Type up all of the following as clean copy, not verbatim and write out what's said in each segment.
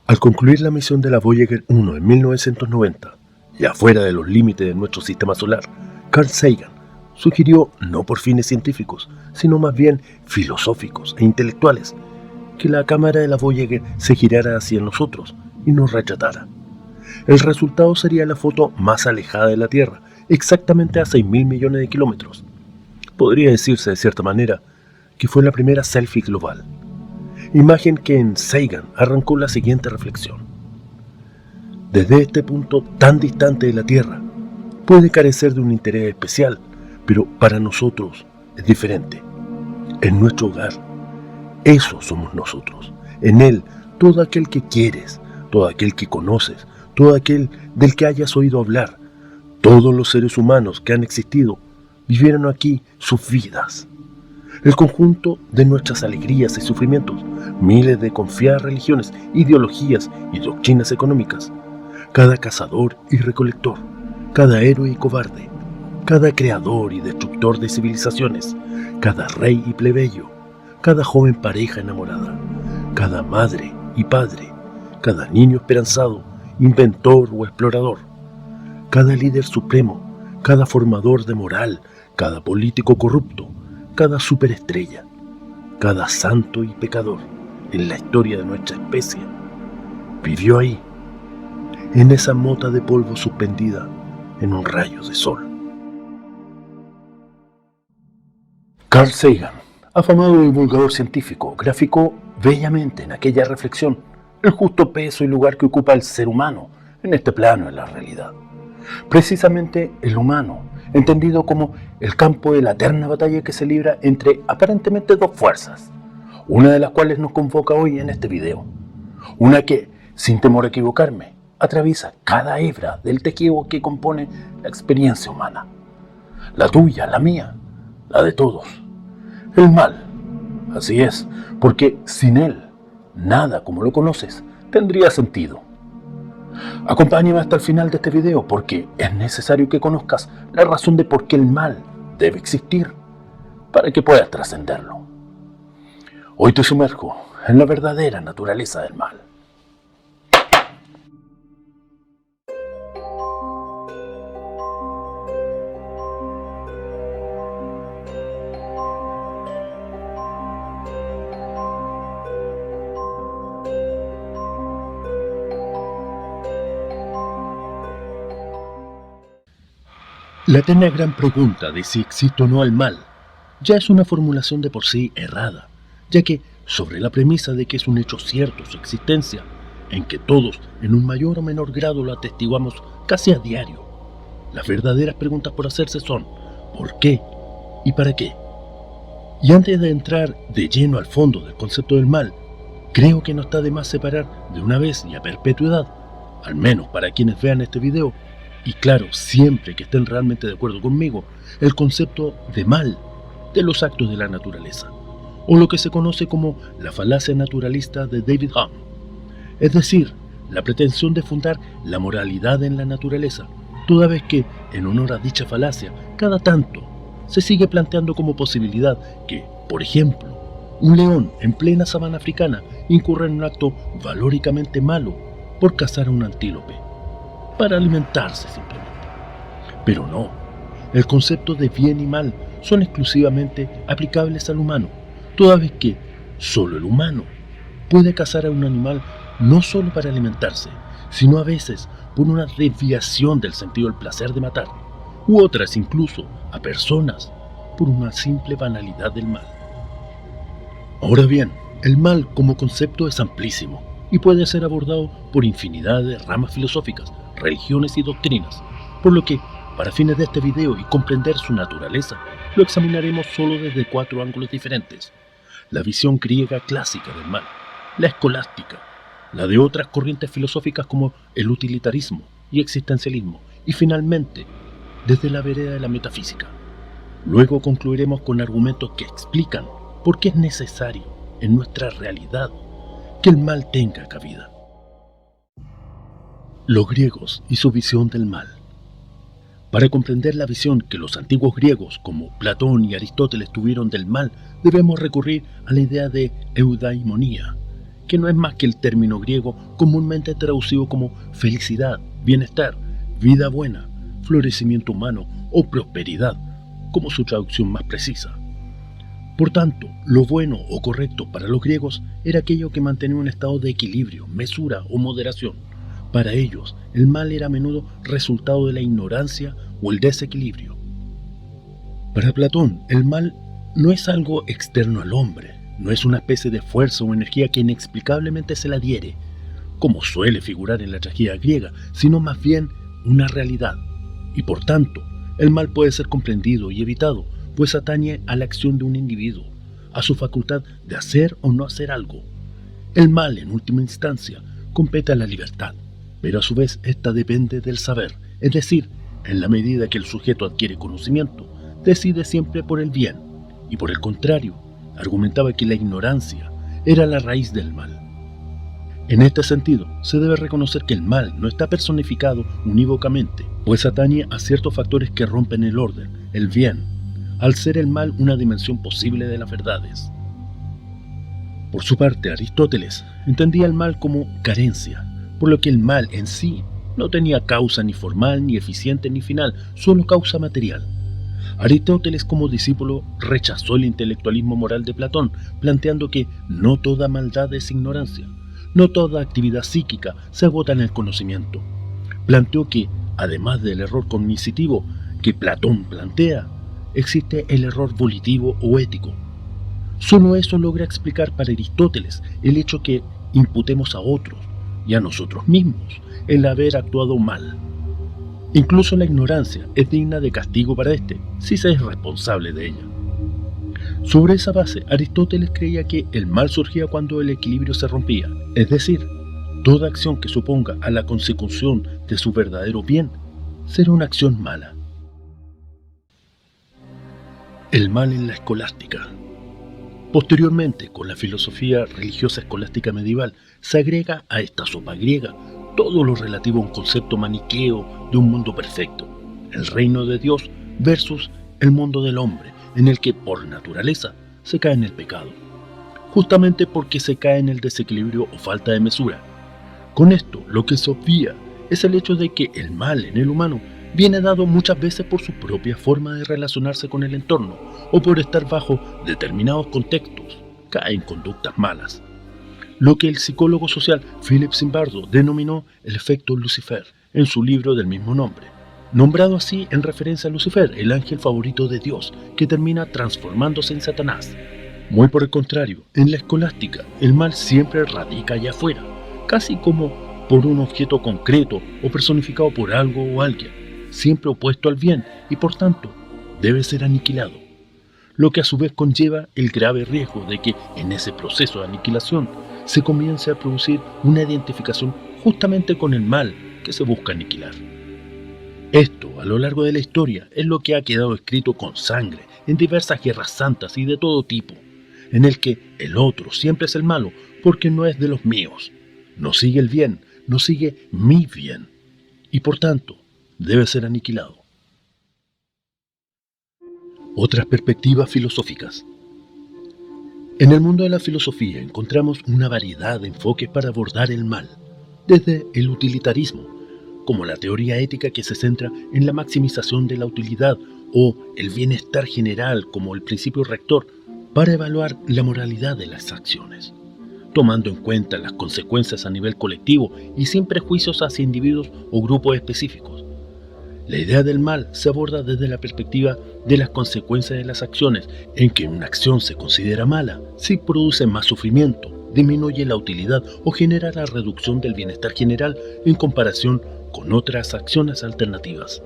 Al concluir la misión de la Voyager 1 en 1990, y afuera de los límites de nuestro sistema solar, Carl Sagan sugirió, no por fines científicos, sino más bien filosóficos e intelectuales, que la cámara de la Voyager se girara hacia nosotros y nos retratara. El resultado sería la foto más alejada de la Tierra, exactamente a 6.000 millones de kilómetros. Podría decirse de cierta manera que fue la primera selfie global. Imagen que en Sagan arrancó la siguiente reflexión. Desde este punto tan distante de la Tierra, puede carecer de un interés especial, pero para nosotros es diferente. En nuestro hogar, eso somos nosotros. En él, todo aquel que quieres, todo aquel que conoces, todo aquel del que hayas oído hablar, todos los seres humanos que han existido, vivieron aquí sus vidas. El conjunto de nuestras alegrías y sufrimientos, miles de confiadas religiones, ideologías y doctrinas económicas, cada cazador y recolector, cada héroe y cobarde, cada creador y destructor de civilizaciones, cada rey y plebeyo, cada joven pareja enamorada, cada madre y padre, cada niño esperanzado, inventor o explorador, cada líder supremo, cada formador de moral, cada político corrupto, cada superestrella, cada santo y pecador en la historia de nuestra especie, vivió ahí, en esa mota de polvo suspendida en un rayo de sol. Carl Sagan, afamado divulgador científico, graficó bellamente en aquella reflexión el justo peso y lugar que ocupa el ser humano en este plano de la realidad. Precisamente el humano, entendido como el campo de la eterna batalla que se libra entre aparentemente dos fuerzas, una de las cuales nos convoca hoy en este video, una que, sin temor a equivocarme, atraviesa cada hebra del tejido que compone la experiencia humana, la tuya, la mía, la de todos, el mal. Así es, porque sin él, nada como lo conoces tendría sentido. Acompáñame hasta el final de este video porque es necesario que conozcas la razón de por qué el mal debe existir para que puedas trascenderlo. Hoy te sumerjo en la verdadera naturaleza del mal. La eterna gran pregunta de si existe o no el mal ya es una formulación de por sí errada, ya que sobre la premisa de que es un hecho cierto su existencia, en que todos en un mayor o menor grado lo atestiguamos casi a diario, las verdaderas preguntas por hacerse son ¿por qué y para qué? Y antes de entrar de lleno al fondo del concepto del mal, creo que no está de más separar de una vez y a perpetuidad, al menos para quienes vean este video, y claro, siempre que estén realmente de acuerdo conmigo, el concepto de mal de los actos de la naturaleza, o lo que se conoce como la falacia naturalista de David Hume, es decir, la pretensión de fundar la moralidad en la naturaleza, toda vez que, en honor a dicha falacia, cada tanto se sigue planteando como posibilidad que, por ejemplo, un león en plena sabana africana incurra en un acto valóricamente malo por cazar a un antílope, para alimentarse simplemente. Pero no, el concepto de bien y mal son exclusivamente aplicables al humano, toda vez que solo el humano puede cazar a un animal no solo para alimentarse, sino a veces por una desviación del sentido del placer de matar, u otras incluso a personas por una simple banalidad del mal. Ahora bien, el mal como concepto es amplísimo y puede ser abordado por infinidad de ramas filosóficas, religiones y doctrinas, por lo que, para fines de este video y comprender su naturaleza, lo examinaremos solo desde 4 ángulos diferentes: la visión griega clásica del mal, la escolástica, la de otras corrientes filosóficas como el utilitarismo y existencialismo, y finalmente, desde la vereda de la metafísica. Luego concluiremos con argumentos que explican por qué es necesario, en nuestra realidad, que el mal tenga cabida. Los griegos y su visión del mal. Para comprender la visión que los antiguos griegos como Platón y Aristóteles tuvieron del mal, debemos recurrir a la idea de eudaimonía, que no es más que el término griego comúnmente traducido como felicidad, bienestar, vida buena, florecimiento humano o prosperidad, como su traducción más precisa. Por tanto, lo bueno o correcto para los griegos era aquello que mantenía un estado de equilibrio, mesura o moderación. Para ellos, el mal era a menudo resultado de la ignorancia o el desequilibrio. Para Platón, el mal no es algo externo al hombre, no es una especie de fuerza o energía que inexplicablemente se le adhiere, como suele figurar en la tragedia griega, sino más bien una realidad. Y por tanto, el mal puede ser comprendido y evitado, pues atañe a la acción de un individuo, a su facultad de hacer o no hacer algo. El mal, en última instancia, compete a la libertad, pero a su vez esta depende del saber, es decir, en la medida que el sujeto adquiere conocimiento, decide siempre por el bien, y por el contrario, argumentaba que la ignorancia era la raíz del mal. En este sentido, se debe reconocer que el mal no está personificado unívocamente, pues atañe a ciertos factores que rompen el orden, el bien, al ser el mal una dimensión posible de las verdades. Por su parte, Aristóteles entendía el mal como carencia, por lo que el mal en sí no tenía causa ni formal, ni eficiente, ni final, solo causa material. Aristóteles, como discípulo, rechazó el intelectualismo moral de Platón, planteando que no toda maldad es ignorancia, no toda actividad psíquica se agota en el conocimiento. Planteó que, además del error cognitivo que Platón plantea, existe el error volitivo o ético. Solo eso logra explicar para Aristóteles el hecho que imputemos a otros y a nosotros mismos el haber actuado mal. Incluso la ignorancia es digna de castigo para éste, si se es responsable de ella. Sobre esa base, Aristóteles creía que el mal surgía cuando el equilibrio se rompía, es decir, toda acción que suponga a la consecución de su verdadero bien será una acción mala. El mal en la escolástica. Posteriormente, con la filosofía religiosa escolástica medieval, se agrega a esta sopa griega todo lo relativo a un concepto maniqueo de un mundo perfecto, el reino de Dios versus el mundo del hombre, en el que por naturaleza se cae en el pecado, justamente porque se cae en el desequilibrio o falta de mesura. Con esto, lo que se obvia es el hecho de que el mal en el humano viene dado muchas veces por su propia forma de relacionarse con el entorno o por estar bajo determinados contextos, cae en conductas malas. Lo que el psicólogo social Philip Zimbardo denominó el efecto Lucifer en su libro del mismo nombre, nombrado así en referencia a Lucifer, el ángel favorito de Dios, que termina transformándose en Satanás. Muy por el contrario, en la escolástica, el mal siempre radica allá afuera, casi como por un objeto concreto o personificado por algo o alguien, siempre opuesto al bien y por tanto debe ser aniquilado, lo que a su vez conlleva el grave riesgo de que en ese proceso de aniquilación se comience a producir una identificación justamente con el mal que se busca aniquilar. Esto, a lo largo de la historia, es lo que ha quedado escrito con sangre en diversas guerras santas y de todo tipo, en el que el otro siempre es el malo porque no es de los míos, no sigue el bien, no sigue mi bien, y por tanto debe ser aniquilado. Otras perspectivas filosóficas. En el mundo de la filosofía encontramos una variedad de enfoques para abordar el mal, desde el utilitarismo, como la teoría ética que se centra en la maximización de la utilidad, o el bienestar general como el principio rector, para evaluar la moralidad de las acciones, tomando en cuenta las consecuencias a nivel colectivo y sin prejuicios hacia individuos o grupos específicos. La idea del mal se aborda desde la perspectiva de las consecuencias de las acciones, en que una acción se considera mala si produce más sufrimiento, disminuye la utilidad o genera la reducción del bienestar general en comparación con otras acciones alternativas.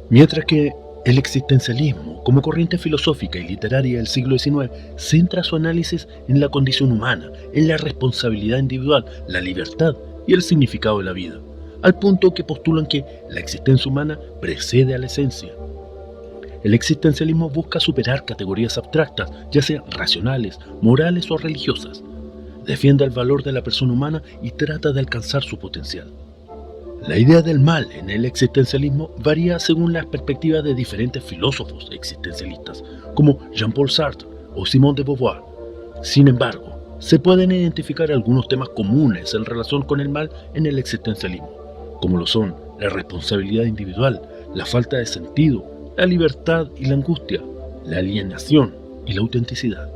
Mientras que el existencialismo, como corriente filosófica y literaria del siglo XIX, centra su análisis en la condición humana, en la responsabilidad individual, la libertad y el significado de la vida, al punto que postulan que la existencia humana precede a la esencia. El existencialismo busca superar categorías abstractas, ya sean racionales, morales o religiosas. Defiende el valor de la persona humana y trata de alcanzar su potencial. La idea del mal en el existencialismo varía según las perspectivas de diferentes filósofos existencialistas, como Jean-Paul Sartre o Simone de Beauvoir. Sin embargo, se pueden identificar algunos temas comunes en relación con el mal en el existencialismo, como lo son la responsabilidad individual, la falta de sentido, la libertad y la angustia, la alienación y la autenticidad.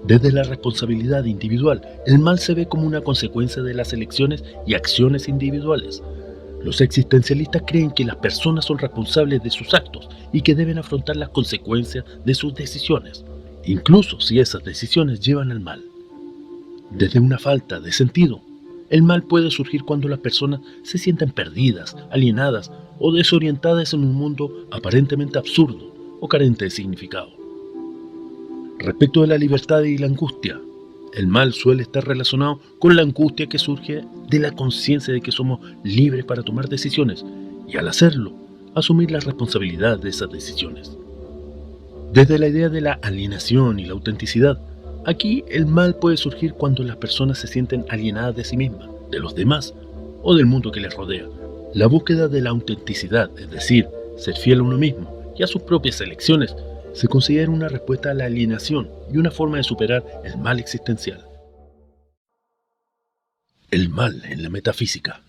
Desde la responsabilidad individual, el mal se ve como una consecuencia de las elecciones y acciones individuales. Los existencialistas creen que las personas son responsables de sus actos y que deben afrontar las consecuencias de sus decisiones, incluso si esas decisiones llevan al mal. Desde una falta de sentido, el mal puede surgir cuando las personas se sienten perdidas, alienadas o desorientadas en un mundo aparentemente absurdo o carente de significado. Respecto de la libertad y la angustia, el mal suele estar relacionado con la angustia que surge de la conciencia de que somos libres para tomar decisiones y, al hacerlo, asumir la responsabilidad de esas decisiones. Desde la idea de la alienación y la autenticidad, aquí el mal puede surgir cuando las personas se sienten alienadas de sí mismas, de los demás o del mundo que les rodea. La búsqueda de la autenticidad, es decir, ser fiel a uno mismo y a sus propias elecciones, se considera una respuesta a la alienación y una forma de superar el mal existencial. El mal en la metafísica.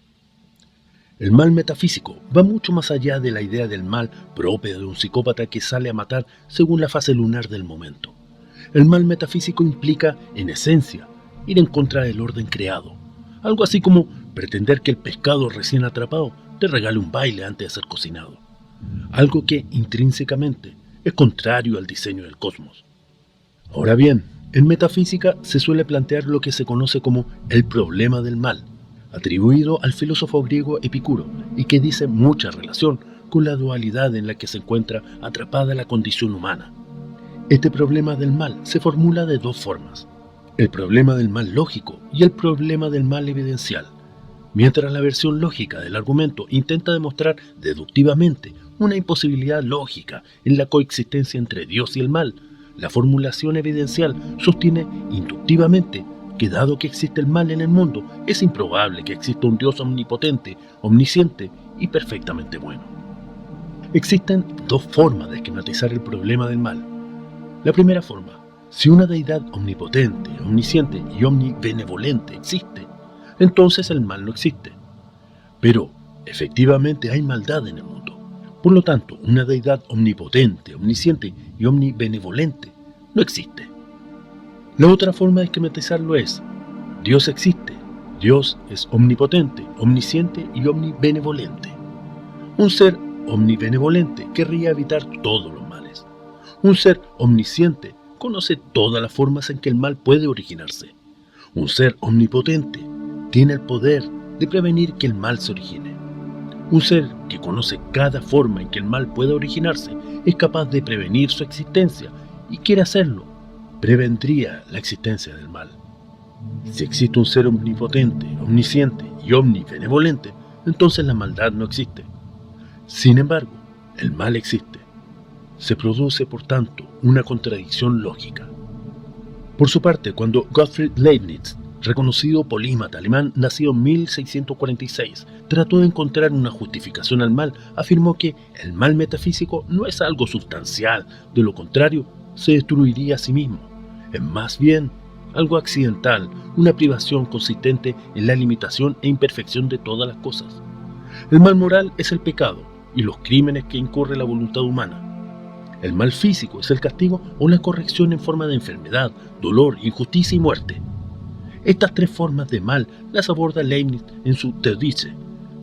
El mal metafísico va mucho más allá de la idea del mal propio de un psicópata que sale a matar según la fase lunar del momento. El mal metafísico implica, en esencia, ir en contra del orden creado. Algo así como pretender que el pescado recién atrapado te regale un baile antes de ser cocinado. Algo que, intrínsecamente, es contrario al diseño del cosmos. Ahora bien, en metafísica se suele plantear lo que se conoce como el problema del mal, atribuido al filósofo griego Epicuro, y que dice mucha relación con la dualidad en la que se encuentra atrapada la condición humana. Este problema del mal se formula de dos formas: el problema del mal lógico y el problema del mal evidencial. Mientras la versión lógica del argumento intenta demostrar deductivamente una imposibilidad lógica en la coexistencia entre Dios y el mal, la formulación evidencial sostiene inductivamente que, dado que existe el mal en el mundo, es improbable que exista un Dios omnipotente, omnisciente y perfectamente bueno. Existen dos formas de esquematizar el problema del mal. La primera forma: si una deidad omnipotente, omnisciente y omnibenevolente existe, entonces el mal no existe. Pero, efectivamente, hay maldad en el mundo. Por lo tanto, una deidad omnipotente, omnisciente y omnibenevolente no existe. La otra forma de esquematizarlo es: Dios existe. Dios es omnipotente, omnisciente y omnibenevolente. Un ser omnibenevolente querría evitar todos los males. Un ser omnisciente conoce todas las formas en que el mal puede originarse. Un ser omnipotente tiene el poder de prevenir que el mal se origine. Un ser que conoce cada forma en que el mal puede originarse es capaz de prevenir su existencia, y quiere hacerlo, prevendría la existencia del mal. Si existe un ser omnipotente, omnisciente y omnibenevolente, entonces la maldad no existe. Sin embargo, el mal existe. Se produce, por tanto, una contradicción lógica. Por su parte, cuando Gottfried Leibniz, reconocido polímata alemán nacido en 1646, trató de encontrar una justificación al mal, afirmó que el mal metafísico no es algo sustancial, de lo contrario, se destruiría a sí mismo. Es más bien algo accidental, una privación consistente en la limitación e imperfección de todas las cosas. El mal moral es el pecado y los crímenes que incurre la voluntad humana. El mal físico es el castigo o la corrección en forma de enfermedad, dolor, injusticia y muerte. Estas tres formas de mal las aborda Leibniz en su Theodicee,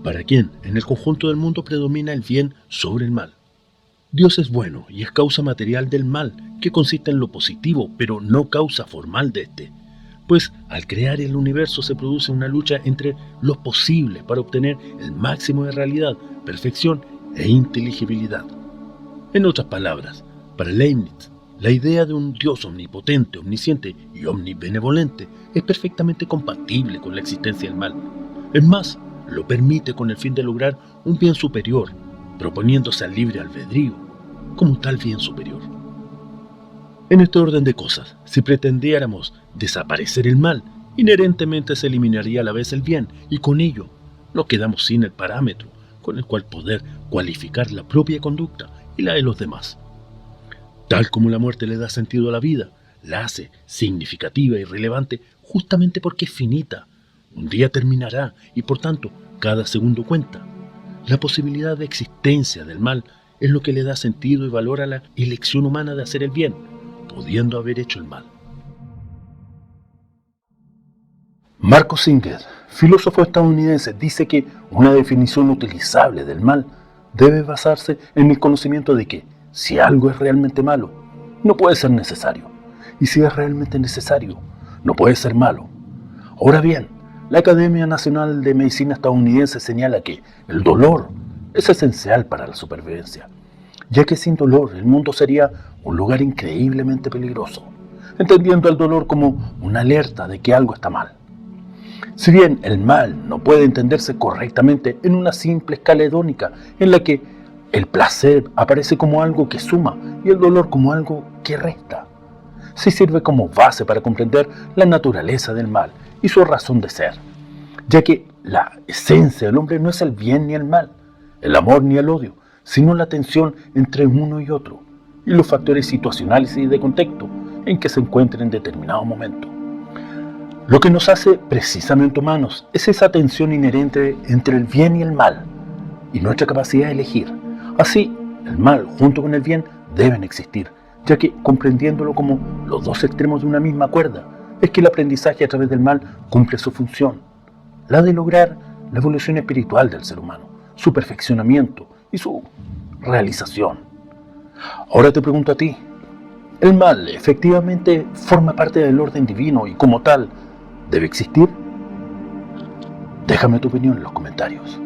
para quien en el conjunto del mundo predomina el bien sobre el mal. Dios es bueno y es causa material del mal, que consiste en lo positivo, pero no causa formal de este, pues al crear el universo se produce una lucha entre los posibles para obtener el máximo de realidad, perfección e inteligibilidad. En otras palabras, para Leibniz, la idea de un Dios omnipotente, omnisciente y omnibenevolente es perfectamente compatible con la existencia del mal. Es más, lo permite con el fin de lograr un bien superior, proponiéndose al libre albedrío como tal bien superior. En este orden de cosas, si pretendiéramos desaparecer el mal, inherentemente se eliminaría a la vez el bien, y con ello nos quedamos sin el parámetro con el cual poder cualificar la propia conducta y la de los demás. Tal como la muerte le da sentido a la vida, la hace significativa y relevante justamente porque es finita. Un día terminará y por tanto cada segundo cuenta. La posibilidad de existencia del mal es lo que le da sentido y valor a la elección humana de hacer el bien, pudiendo haber hecho el mal. Marcus Singer, filósofo estadounidense, dice que una definición utilizable del mal debe basarse en el conocimiento de que, si algo es realmente malo, no puede ser necesario. Y si es realmente necesario, no puede ser malo. Ahora bien, la Academia Nacional de Medicina estadounidense señala que el dolor es esencial para la supervivencia, ya que sin dolor el mundo sería un lugar increíblemente peligroso, entendiendo el dolor como una alerta de que algo está mal. Si bien el mal no puede entenderse correctamente en una simple escala hedónica en la que el placer aparece como algo que suma y el dolor como algo que resta, sí sirve como base para comprender la naturaleza del mal y su razón de ser, ya que la esencia del hombre no es el bien ni el mal, el amor ni el odio, sino la tensión entre uno y otro, y los factores situacionales y de contexto en que se encuentren en determinado momento. Lo que nos hace precisamente humanos es esa tensión inherente entre el bien y el mal, y nuestra capacidad de elegir. Así, el mal junto con el bien deben existir, ya que comprendiéndolo como los dos extremos de una misma cuerda, es que el aprendizaje a través del mal cumple su función, la de lograr la evolución espiritual del ser humano, su perfeccionamiento y su realización. Ahora te pregunto a ti, ¿el mal efectivamente forma parte del orden divino y como tal debe existir? Déjame tu opinión en los comentarios.